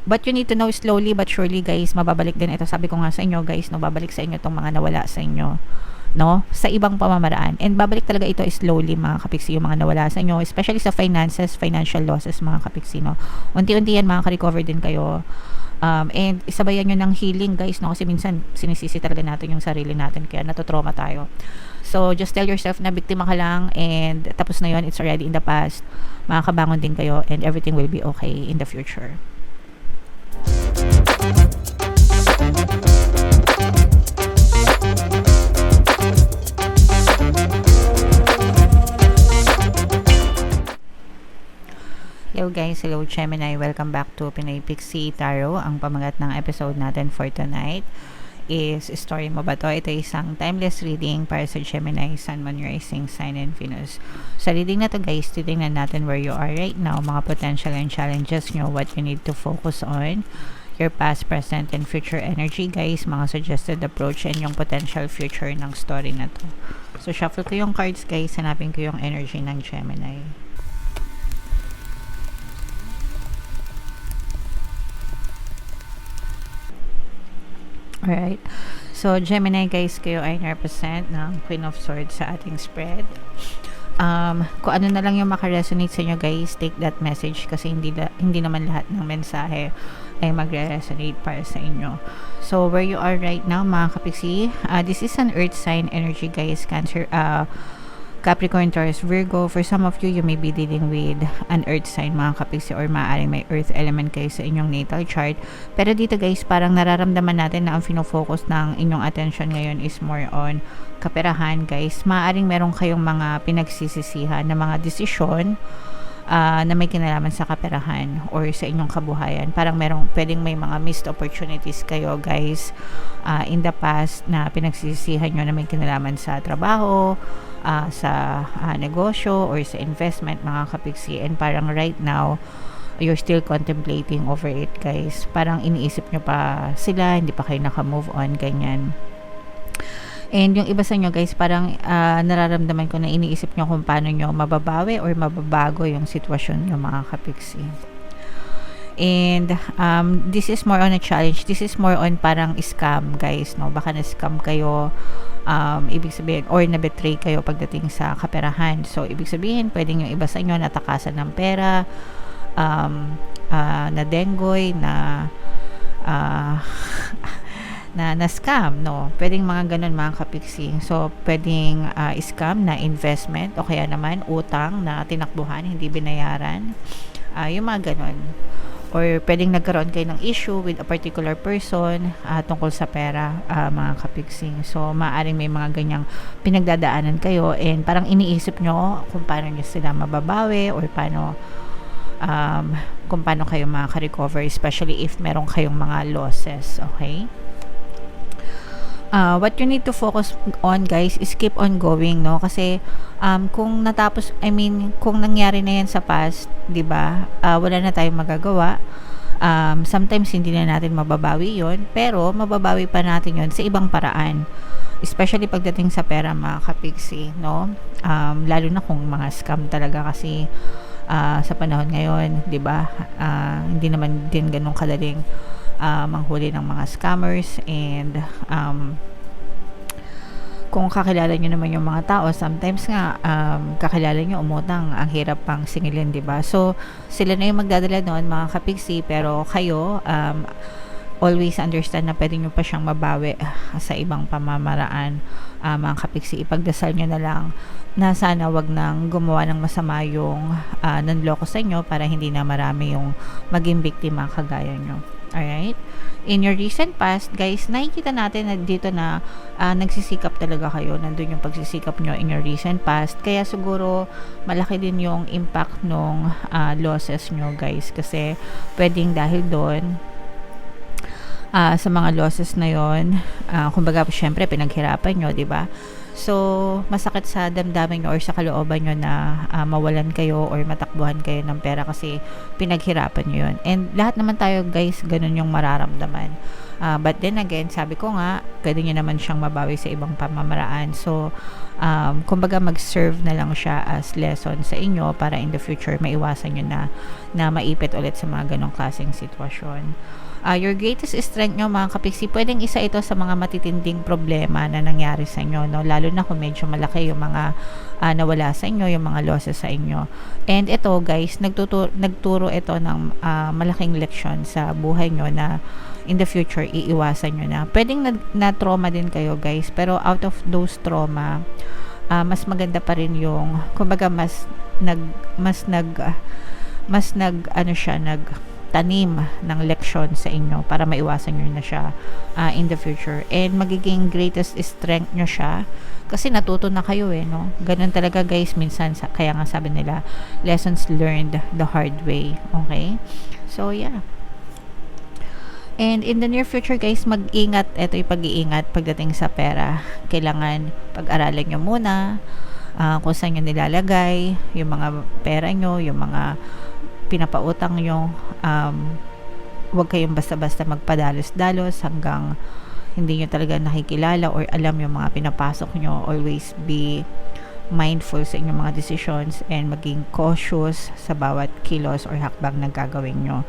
But you need to know, slowly but surely guys, mababalik din ito. Sabi ko nga sa inyo guys, no, babalik sa inyo itong mga nawala sa inyo, no, sa ibang pamamaraan. And babalik talaga ito slowly mga kapiksi, yung mga nawala sa inyo, especially sa finances, financial losses mga kapiksi, no. Unti-unti yan makaka-recover din kayo. And isabayan nyo ng healing guys, no, kasi minsan sinisisi talaga natin yung sarili natin, kaya natotrauma tayo. So just tell yourself na biktima ka lang, and tapos na yun, it's already in the past. Makakabangon din kayo, and everything will be okay in the future. Hello guys, hello Gemini, welcome back to Pinoy Pixie Tarot. Ang pamagat ng episode natin for tonight is Story Mo Ba To? Ito isang timeless reading para sa Gemini, Sun, Moon, Rising, Sign, and Venus. Sa reading na to guys, titingnan natin where you are right now, mga potential and challenges nyo, what you need to focus on, your past, present, and future energy guys, mga suggested approach, and yung potential future ng story na to. So shuffle ko yung cards guys, hanapin ko yung energy ng Gemini. Alright. So, Gemini guys, kayo ay represent ng Queen of Swords sa ating spread. Kung ano na lang yung makaresonate sa inyo guys, take that message kasi hindi naman lahat ng mensahe ay magre-resonate para sa inyo. So, where you are right now, mga kapiksi, this is an earth sign energy guys, Cancer, Capricorn, Taurus, Virgo. For some of you, you may be dealing with an earth sign mga kapiksi, or maaaring may earth element kayo sa inyong natal chart. Pero dito guys, parang nararamdaman natin na ang fino-focus ng inyong attention ngayon is more on kaperahan guys. Maaaring meron kayong mga pinagsisisihan na mga desisyon na may kinalaman sa kaperahan or sa inyong kabuhayan. Parang pwedeng may mga missed opportunities kayo guys in the past na pinagsisisihan nyo na may kinalaman sa trabaho, sa negosyo, or sa investment mga kapiksi. And parang right now, you're still contemplating over it guys. Parang iniisip nyo pa sila, hindi pa kayo naka-move on, ganyan. And yung iba sa inyo guys, parang nararamdaman ko na iniisip nyo kung paano nyo mababawi or mababago yung sitwasyon nyo mga kapiksi. And this is more on a challenge. This is more on parang scam guys, no? Baka na-scam kayo, ibig sabihin, or na-betray kayo pagdating sa kaperahan. So ibig sabihin, pwedeng yung iba sa inyo natakasan ng pera, na denggoy, na scam, no? Pwedeng mga ganun mga kapiksi. So pwedeng scam na investment, o kaya naman utang na tinakbuhan, hindi binayaran, yung mga ganun. Or pwedeng nagkaroon kayo ng issue with a particular person tungkol sa pera mga kapiksi. So maaaring may mga ganyang pinagdadaanan kayo, and parang iniisip nyo kung paano nyo sila mababawi, or paano kung paano kayo makaka-recover, especially if meron kayong mga losses. Okay? What you need to focus on guys is keep on going, no? Kasi kung natapos, kung nangyari na yan sa past, 'di ba? Wala na tayong magagawa. Sometimes hindi na natin mababawi 'yon, pero mababawi pa natin 'yon sa ibang paraan. Especially pagdating sa pera mga kapiksi, no? Lalo na kung mga scam talaga, kasi sa panahon ngayon, 'di ba? Hindi naman din ganun kadaling manghuli ng mga scammers. And kung kakilala nyo naman yung mga tao, sometimes nga kakilala nyo umutang, ang hirap pang singilin, diba? So sila na yung magdadala noon mga kapiksi, pero kayo always understand na pwede nyo pa siyang mabawi sa ibang pamamaraan mga kapiksi. Ipagdasal nyo na lang na sana wag nang gumawa ng masama yung nanloko sa inyo, para hindi na marami yung maging biktima kagaya nyo. Alright? In your recent past, guys, nakikita natin na dito na nagsisikap talaga kayo. Nandun yung pagsisikap nyo in your recent past. Kaya siguro malaki din yung impact nung losses nyo, guys. Kasi pwedeng dahil doon sa mga losses na yon, kumbaga syempre pinaghirapan nyo, di ba? So masakit sa damdamin nyo or sa kalooban nyo na mawalan kayo or matakbuhan kayo ng pera kasi pinaghirapan nyo yun. And lahat naman tayo guys, ganun yung mararamdaman. But then again, sabi ko nga, pwede nyo naman siyang mabawi sa ibang pamamaraan. So, kumbaga mag-serve na lang siya as lesson sa inyo para in the future maiwasan nyo na maipit ulit sa mga ganong klaseng sitwasyon. Your greatest strength nyo mga kapiksi, pwedeng isa ito sa mga matitinding problema na nangyari sa inyo, no? Lalo na kung medyo malaki yung mga nawala sa inyo, yung mga losses sa inyo. And ito guys, nagturo ito ng malaking leksyon sa buhay nyo na in the future iiwasan nyo na. Pwedeng na trauma din kayo guys, pero out of those trauma, mas maganda pa rin yung kumbaga mas nagtanim ng leksyon sa inyo para maiwasan nyo na siya in the future, and magiging greatest strength nyo siya kasi natuto na kayo no? Ganun talaga guys minsan, kaya nga sabi nila lessons learned the hard way. Okay, so yeah. And in the near future guys, mag-ingat. Ito yung pag-iingat pagdating sa pera. Kailangan pag-aralan nyo muna kung saan nyo nilalagay yung mga pera nyo, yung mga pinapautang nyo. Huwag kayong basta-basta magpadalos-dalos hanggang hindi nyo talaga nakikilala or alam yung mga pinapasok nyo. Always be mindful sa inyong mga decisions and maging cautious sa bawat kilos or hakbang na gagawin nyo.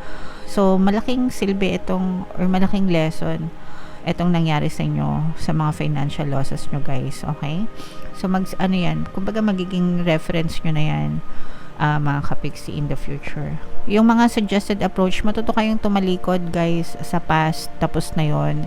So, malaking silbi itong or malaking lesson itong nangyari sa inyo sa mga financial losses nyo guys. Okay? So, kumbaga magiging reference nyo na yan mga kapiksi in the future. Yung mga suggested approach, matuto kayong tumalikod guys sa past, tapos na yon.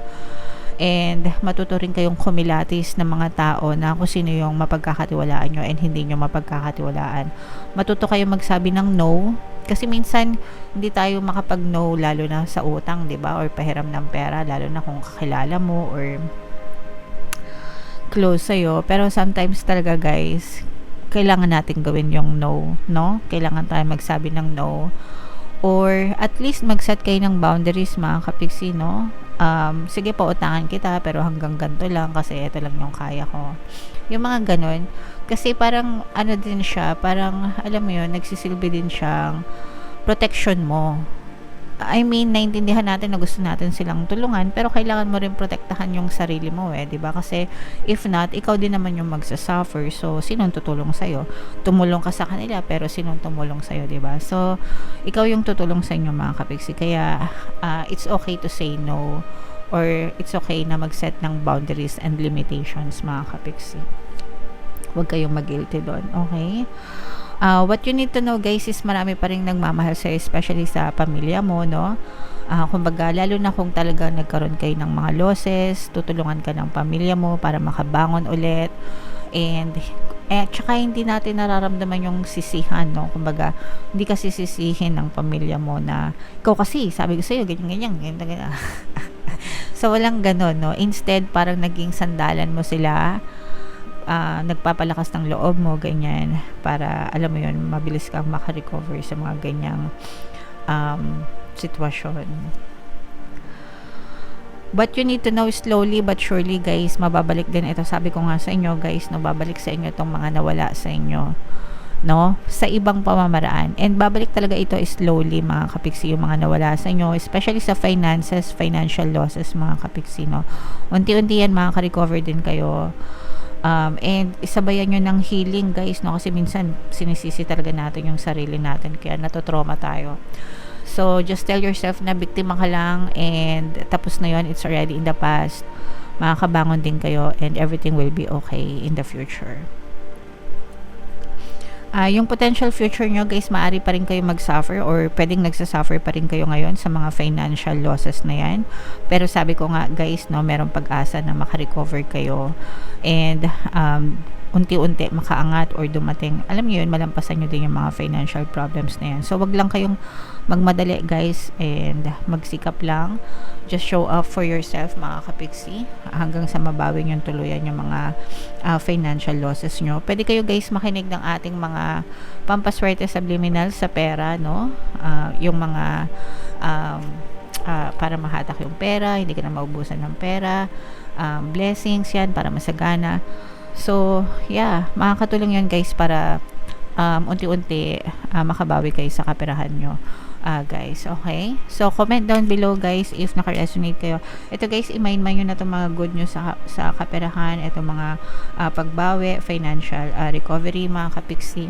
And matuto rin kayong kumilatis ng mga tao na kung sino yung mapagkakatiwalaan nyo and hindi nyo mapagkakatiwalaan. Matuto kayong magsabi ng no, kasi minsan hindi tayo makapag-no lalo na sa utang, 'di ba? Or pahiram ng pera, lalo na kung kakilala mo or close sa'yo. Pero sometimes talaga guys, kailangan natin gawin yung no, no? Kailangan tayo magsabi ng no. Or at least mag-set kayo ng boundaries mga kapiksi, no? Sige po, utangan kita pero hanggang ganito lang kasi ito lang yung kaya ko. Yung mga ganon. Kasi parang ano din siya, parang alam mo yun, nagsisilbi din siyang protection mo. I mean, naintindihan natin na gusto natin silang tulungan, pero kailangan mo rin protektahan yung sarili mo 'di ba? Kasi if not, ikaw din naman yung magsasuffer. So, sinong tutulong sa iyo? Tumulong ka sa kanila, pero sinong tumulong sa iyo, 'di ba? So, ikaw yung tutulong sa inyo mga kapiksi. Kaya it's okay to say no, or it's okay na mag-set ng boundaries and limitations mga kapiksi. Huwag kayong mag-guilty doon, okay? What you need to know guys is marami pa rin nagmamahal sa'yo, especially sa pamilya mo, no? Kumbaga, lalo na kung talaga nagkaroon kayo ng mga losses, tutulungan ka ng pamilya mo para makabangon ulit. And tsaka hindi natin nararamdaman yung sisihan, no? Kumbaga, hindi kasi sisihin ng pamilya mo na ikaw kasi, sabi ko sa'yo, ganyan. So, walang ganon, no? Instead, parang naging sandalan mo sila, nagpapalakas ng loob mo, ganyan, para alam mo yun, mabilis kang makarecover sa mga ganyang sitwasyon. But you need to know, slowly but surely guys, mababalik din ito. Sabi ko nga sa inyo guys, no, babalik sa inyo itong mga nawala sa inyo, no, sa ibang pamamaraan. And babalik talaga ito slowly mga kapiksi, yung mga nawala sa inyo, especially sa finances, financial losses mga kapiksi, no. Unti-unti yan makaka-recover din kayo. And isabayan nyo ng healing guys, no, kasi minsan sinisisi talaga natin yung sarili natin, kaya natotrauma tayo. So just tell yourself na biktima ka lang, and tapos na yun, it's already in the past. Makakabangon din kayo and everything will be okay in the future. Yung potential future nyo guys, maaari pa rin kayo mag-suffer, or pwedeng nagsasuffer pa rin kayo ngayon sa mga financial losses na yan. Pero sabi ko nga guys, no, merong pag-asa na makarecover kayo and unti-unti makaangat or dumating, alam niyo yun, malampasan nyo din yung mga financial problems na yan. So wag lang kayong magmadali guys, and magsikap lang, just show up for yourself mga kapiksi, hanggang sa mabawi yung tuluyan yung mga financial losses nyo. Pwede kayo guys makinig ng ating mga pampaswerte subliminal sa pera, no, yung mga para mahatak yung pera, hindi ka na maubusan ng pera, blessings yan para masagana. So yeah, makakatulong yan guys para unti-unti makabawi kayo sa kaperahan nyo. guys. Okay? So, comment down below guys if naka-resonate kayo. Ito guys, i-mind nyo na itong mga good news sa kaperahan, ito mga pagbawi, financial recovery, mga kapiksi.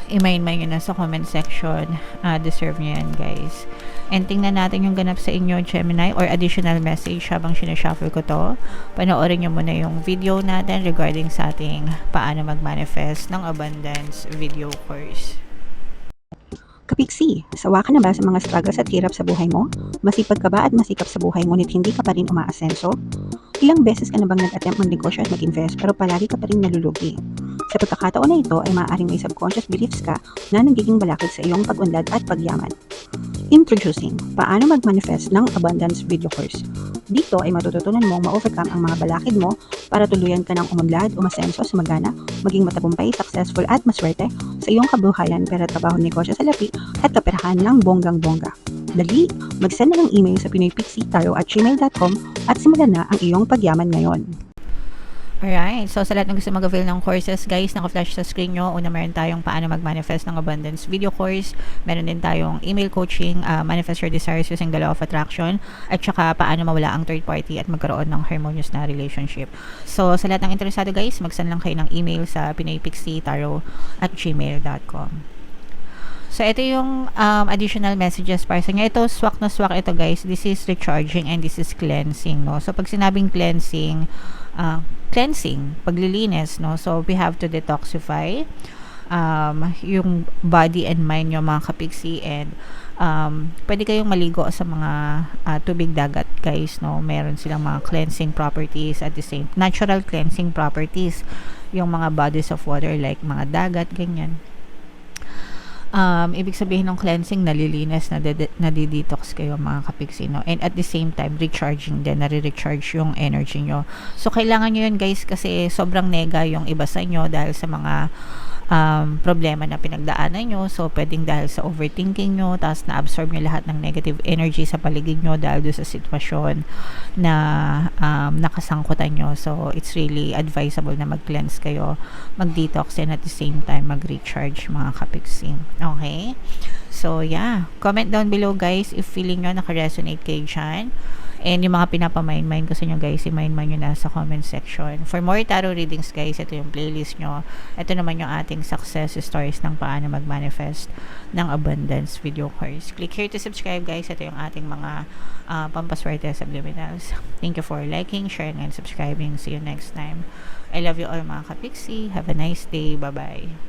I-mind nyo na sa comment section. Deserve nyo yan guys. And tingnan natin yung ganap sa inyo, Gemini, or additional message habang sinashuffle ko to. Panoorin nyo muna yung video natin regarding sa ating paano mag-manifest ng abundance video course. Kapiksi, sawa ka na ba sa mga struggles at hirap sa buhay mo? Masipag ka ba at masikap sa buhay ngunit hindi ka pa rin umaasenso? Ilang beses ka na bang nag-attempt magnegosyo at mag-invest pero palagi ka pa rin nalulugi? Sa pagkakataon na ito ay maaaring may subconscious beliefs ka na nagiging balakid sa iyong pag-unlad at pagyaman. Introducing, paano mag-manifest ng abundance video course. Dito ay matututunan mong ma-overcome ang mga balakid mo para tuluyan ka ng umunlad, umasenso, sumagana, maging matagumpay, successful at maswerte sa iyong kabuhayan, pera, trabaho, negosyo sa lapi at kaperahan ng bonggang-bongga. Dali, mag-send na ng email sa pinoypixitaro@gmail.com at simulan na ang iyong pagyaman ngayon. Alright, so sa lahat ng gusto mag-avail ng courses guys, naka-flash sa screen nyo. Una, meron tayong paano mag-manifest ng abundance video course. Meron din tayong email coaching, manifest your desires using the law of attraction, at saka paano mawala ang third party at magkaroon ng harmonious na relationship. So sa lahat ng interesado guys, mag-send lang kayo ng email sa pinoypixitaro@gmail.com. So, ito yung additional messages para sa inyo. Ito, swak na swak ito guys. This is recharging and this is cleansing, no? So, pag sinabing cleansing, paglilinis, no? So, we have to detoxify yung body and mind nyo, mga kapiksi, and pwede kayong maligo sa mga tubig dagat guys, no? Meron silang mga cleansing properties at the same natural cleansing properties, yung mga bodies of water like mga dagat, ganyan. Ibig sabihin ng cleansing, nalilinis, nadidetox kayo, mga kapiksi, no? And at the same time, recharging din, nare-recharge yung energy nyo. So, kailangan nyo yun guys kasi sobrang nega yung iba sa inyo dahil sa mga problema na pinagdaanan nyo. So, pwedeng dahil sa overthinking nyo, tapos na-absorb nyo lahat ng negative energy sa paligid nyo dahil doon sa sitwasyon na nakasangkutan nyo. So, it's really advisable na mag-cleanse kayo, mag-detox, and at the same time, mag-recharge, mga kapiksi. Okay? So, yeah. Comment down below, guys, if feeling nyo naka-resonate kayo dyan. And yung mga pinapamind-mind ko sa inyo guys, i-mind nyo na sa comment section. For more tarot readings guys, ito yung playlist nyo. Ito naman yung ating success stories ng paano mag-manifest ng abundance video course. Click here to subscribe guys. Ito yung ating mga pampaswerte subliminals. Thank you for liking, sharing, and subscribing. See you next time. I love you all, mga kapiksi. Have a nice day. Bye-bye.